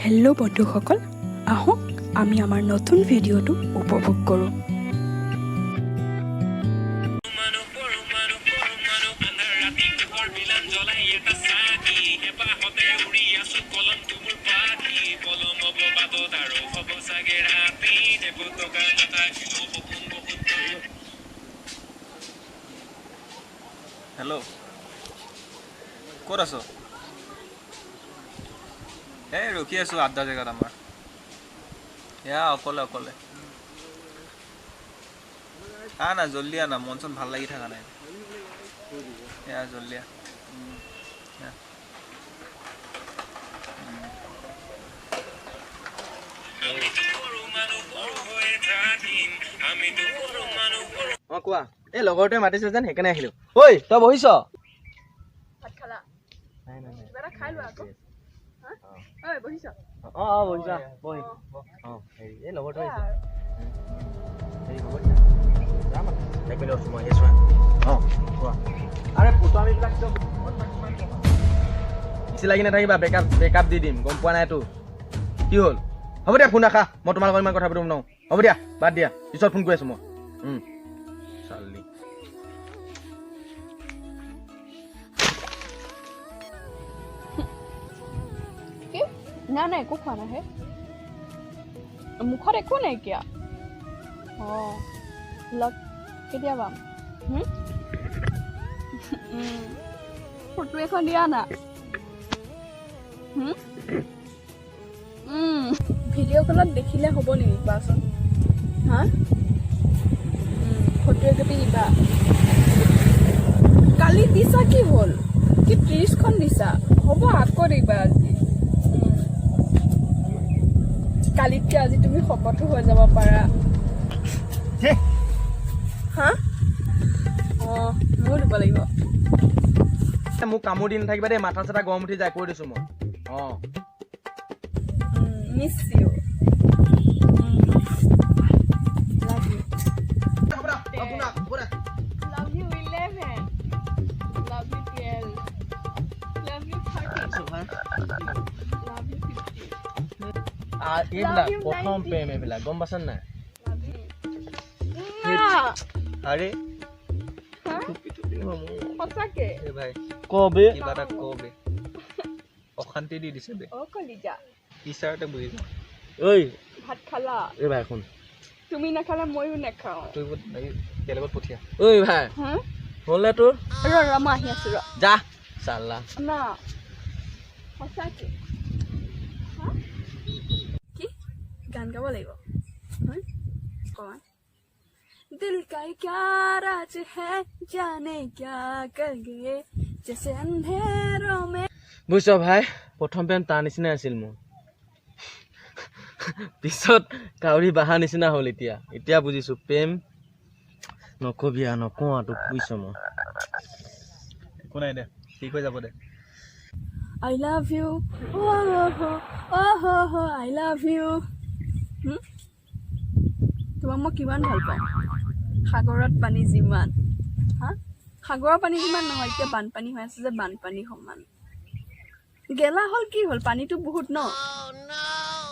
Hello' বন্ধুসকল, আহক আমি আমাৰ নতুন ভিডিঅ'টো উপভোগ কৰোঁ। হেল্ল' ক'ত আছ? এই ৰখি আছোঁ আড্ডা জেগাত আমাৰ। এয়া অকলে না জল্দি আনা, মন চন ভাল লাগি থকা নাই। এয়া জল্দি কোৱা। এই লগৰটোৱে মাতিছে যেন সেইকাৰণে আহিলো। ঐ তই বহিছ? বহিছা বহি। এই লগৰটো বেছি লাগি নাথাকিবা, বেকআপ দি দিম, গম পোৱা নাইতো কি হ'ল। হ'ব দিয়া, ফোন ৰাখা, মই তোমাৰ লগত ইমান কথা পাতিব নোৱাৰো। হ'ব দিয়া, বাদ দিয়া, পিছত ফোন কৰি আছো মই। চালি নাই একো খোৱা নাই, মুখত একো নাইকিয়া। লগ কেতিয়া পাম? ফটো এখন দিয়া না। ভিডিঅ' কলত দেখিলে হ'ব নেকি কোৱাচোন? হা, ফটো একপি দিবা। কালি দিছা কি হ'ল? কি 30খন দিছা? হ'ব আকৌ দিবা আজি। কালিতকে আজি তুমি শকতো হৈ যাব পাৰা। হা, মোৰ দিব লাগিব। মোক কামোৰ দি নাথাকিবা দেই, মাথা চাথা গৰম উঠি যায়, কৈ দিছো মই। Miss you. Love you 11. Love you 12. Love you 13. Love you 15. এইবিলাক প্ৰথম প্ৰেম, এইবিলাক গম পাইছ নাই? আৰে সঁচাকে ভাই কবে কিবা এটা কবে, অশান্তি দি দিছে বে। কলিজা টিচাৰতে বহি যাওঁ। ঐ ভাত খালা? এই ভাই শুন, তুমি নাখালে ময়ো নাখাওঁ। তুই বেলেগত পঠিয়া। ঐ ভাই হ'লে তোৰ মই আহি আছো যা চালা না। সঁচাকে কি গান গাব লাগিব? কমান दिल का क्या राज है जाने क्या कर गए जैसे अंधेरों में। বুজিছ ভাই, প্ৰথম প্ৰেম তাৰ নিচিনাই আছিল মোৰ, পিছত কাউৰী বাহা নিচিনা হ'ল। এতিয়া বুজিছো প্ৰেম নকবি আৰু, নকওঁ আৰু তোক, বুজিছ। মই একো নাই দে, ঠিক হৈ যাব দে। I love you, I love you। তোমাক মই কিমান ভাল পাওঁ, সাগৰত পানী যিমান। সাগৰৰ পানী যিমান নহয়, এতিয়া বানপানী হৈ আছে যে বানপানী সমান। গেলা হ'ল কি হ'ল, পানীটো বহুত ন।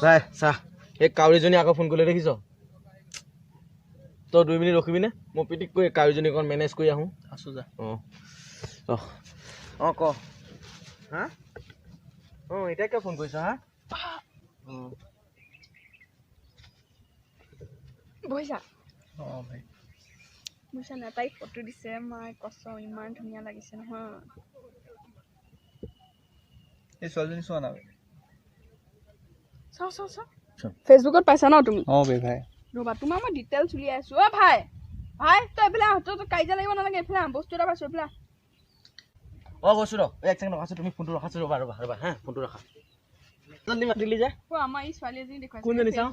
ভাই চাহ, এই কাউৰীজনী আকৌ ফোন কৰিলে দেখিছ? তই 2 মিনিট ৰখিবিনে? মই পিটিক কৰি কাউৰীজনী অকণ মেনেজ কৰি আহোঁ। আছোঁ যা। ক হা? এতিয়া কিয় ফোন কৰিছ? হা, বহিছা? ভাই বুজিছা নাই, তাইক ফটো দিছে, মাই কচম ইমান ধুনীয়া লাগিছে নহয়। এই ছোৱালীজনী চোৱা না। চাওঁ ফেচবুকত পাইছা ন তুমি? বে ভাই ৰ'বা, তোমাৰ মই ডিটেইলছ উলিয়াই আছো। ভাই তই এইফালে আহ, তই কাজিয়া লাগিব নালাগে, এইফালে আহ, বস্তু এটা পাইছো, এইফালে গৈছো ৰ, এক ছেকেণ্ড ৰখাছো, তুমি ফোনটো ৰখাছো। ৰ'বা হা, ফোনটো ৰখা। জল্দি মাতিলি যে। আমাৰ এই ছোৱালী এজনী দেখুৱাইছে। কোনজনী চাওঁ?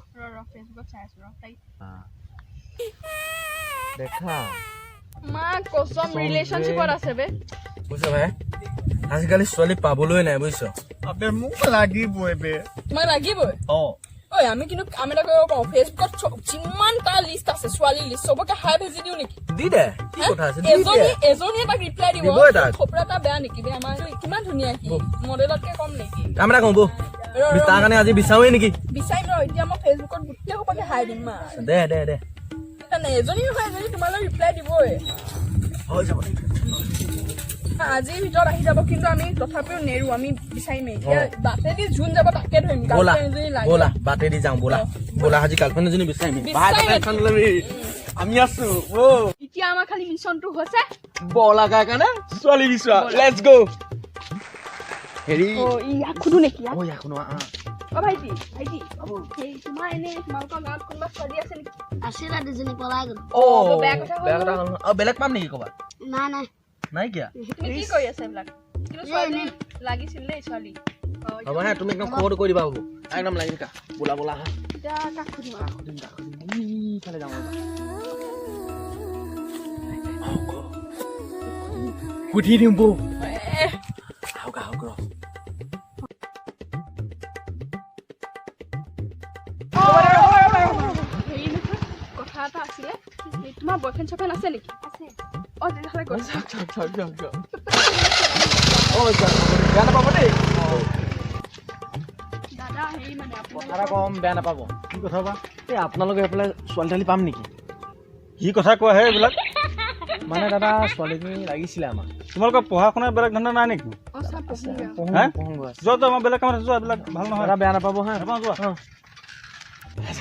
ফেচবুকত চাই আছো তাই দেখা মা কচম ৰিলেশ্যনশ্বিপত আছে বে। বুজিছ ভাই, আজিকালি ছোৱালী পাবলৈ নাই, বুজিছ। মোক লাগিবই বে। তোমাক লাগিবই? ঐ আমি কিন্তু কাম এটা কৰিব পাৰোঁ, ফেচবুকত যিমানটা লিষ্ট আছে, ছোৱালী লিষ্ট, চবকে হাই ভেজি দিওঁ নেকি? দি দে, কি কথা আছে, এজনীয়ে তাক ৰিপ্লাই দিব। থপৰা এটা বেয়া নেকি বে? আমাৰ কিমান ধুনীয়া, কি মডেলতকে কম নেকি? কাম এটা কৰো বৌ। তাৰ কাৰণে আজি বিচাৰোৱেই নেকি বিচাৰিম ৰ এতিয়া মই ফেচবুকত গোটেই সোপাকে হাই দিম মা দে দে দে এজনী নহয় এজনী তোমালৈ ৰিপ্লাই দিবই হৈ যাব আজিৰ ভিতৰত আহি যাব কিন্তু আমি তথাপিও নেৰো আমি বিচাৰিমেই এতিয়া বাটেদি যোন যাব তাকে ধৰিম ব'লা গাৰ্লফ্ৰেণ্ড এজনী লাগে ব'লা বাটেদি যাওঁ ব'লা ব'লা আজি গাৰ্লফ্ৰেণ্ড এজনী বিচাৰিম ভাই বিচাৰিম। এখন ল'বি আমি আছো অ এতিয়া আমাৰ খালি মিছনটো হৈছে ব'লা কাৰ কাৰণে ছোৱালী বিচৰা লেটছ গো হেৰি ই খুদু নেকি ঐ এখন ভাইটি ভাইটি সেই তোমাৰ এনে তোমালোকৰ গাঁৱত কোনোবা ছোৱালী আছে নেকি আছিলে দুজনী পলাই গ'ল অ বেয়া কথা হ'ল বেয়া কথা হ'ল আৰু বেলেগ পাম নেকি ক'ৰবাত নাই নাই নাই কিয়া তুমি কি কৰি আছা এইবিলাক কিন্তু ছোৱালী লাগিছিল দেই ছোৱালী হ'ব হে তুমি একদম খবৰটো কৰি দিবা হ'ব একদম লাগি থাকা ব'লা ব'লা হা এতিয়া কাক সুধিম ইফালে যাওঁ সুধি দিম বৌ আহক আহক ৰ হেৰি নহয় কথা এটা আছিলে তোমাৰ বয়ফ্ৰেণ্ড চয়ফ্ৰেণ্ড আছে নেকি আছে অ তেতিয়াহ'লে গৈ বেয়া নাপাব দেই দাদা হেৰি মানে কথা এটা কম বেয়া নাপাব কি কথা বা এই আপোনালোকে এইফালে ছোৱালী তোৱালী পাম নেকি কি কথা কোৱা হে এইবিলাক মানে দাদা ছোৱালীজনী লাগিছিলে আমাক তোমালোকৰ পঢ়া শুনাৰ বেলেগ ধান্দা নাই নেকি অ চাহ পঢ়োগে হে পঢ়োগৈ আছে যোৱা যোৱা আমাৰ বেলেগ কামত যোৱা এইবিলাক ভাল নহয় দাদা বেয়া নাপাব হা নাপাওঁ যোৱা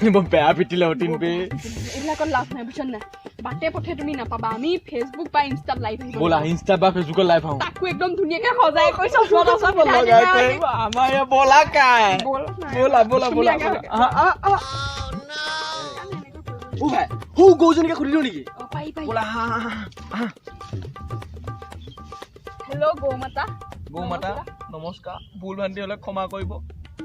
বৰ বেয়া পিটিলে অতীন পে এইবিলাকত লাভ নাই বুজিছ নাই বাটে পথে তুমি নাপাবা আমি ফেচবুক বা ইনষ্টাত লাইভ আহিব ব'লা ইনষ্টা বা ফেচবুকত লাইভ আহোঁ তাকো একদম ধুনীয়াকে সজাই কৈছ আমাৰ ইয়াত ব'লা কাই ব'লা ব'লা ব'লা সৌ গৌজনীকে সুধি দিওঁ নেকি পাৰি পাৰি ব'লা হেল্ল' গৌ মাতা গৌ মাতা নমস্কাৰ ভুল ভ্ৰান্তি হ'লে ক্ষমা কৰিব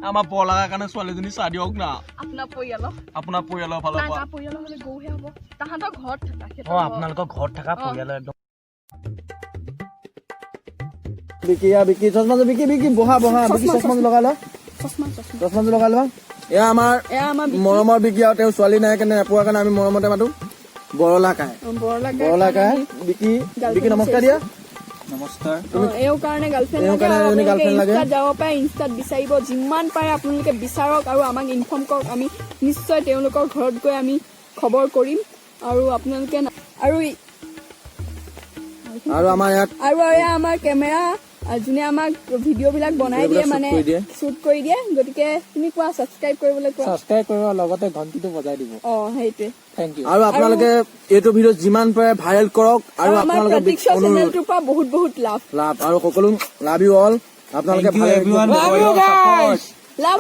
আমাৰ বলাৰ কাৰণে ছোৱালীজনী চাহ দিয়ক না আপোনাৰ পৰিয়ালৰ আপোনাৰ পৰিয়ালৰ ফালৰ পৰা তাৰ পৰিয়ালৰ হ'লে গৌহে হ'ব তাহাঁতৰ ঘৰত থকা অঁ আপোনালোকৰ ঘৰত থকা পৰিয়ালৰ একদম বিকি চশমাযোৰ বিকি বহা বিকি চশমাযোৰ লগাই ল চশমাযোৰ লগাই লোৱা এয়া আমাৰ মৰমৰ বিকি আৰু তেওঁ ছোৱালী নাই কাৰণে নোপোৱাৰ কাৰণে আমি মৰমতে মাতো বৰলা কাই বিকি নমস্কাৰ দিয়া নমস্কাৰ এওঁৰ কাৰণে গাৰ্লফ্ৰেণ্ড লাগে যাব পাৰে ইনষ্টাত বিচাৰিব যিমান পাৰে আপোনালোকে বিচাৰক আৰু আমাক ইনফৰ্ম কৰক আমি নিশ্চয় তেওঁলোকৰ ঘৰত গৈ আমি খবৰ কৰিম আৰু আপোনালোকে আৰু আমাৰ ইয়াত আৰু এয়া আমাৰ কেমেৰা যোনে আমাক ভিডিঅ'বিলাক বনাই দিয়ে মানে শ্বুট কৰি দিয়ে গতিকে তুমি কোৱা ছাবস্ক্ৰাইব কৰিবলৈ কোৱা ছাবস্ক্ৰাইব কৰিব লগতে ঘণ্টিটো বজাই দিব অ সেইটোৱে থেংক ইউ আৰু আপোনালোকে এইটো ভিডিঅ' যিমান পাৰে ভাইৰেল কৰক আৰু আমাৰ আপোনালোকে প্ৰতীক্ষা চেনেলটোৰ পৰা বহুত বহুত লাভ লাভ আৰু সকলো লাভ ইউ অল আপোনালোকে Thank you everyone for your support. Love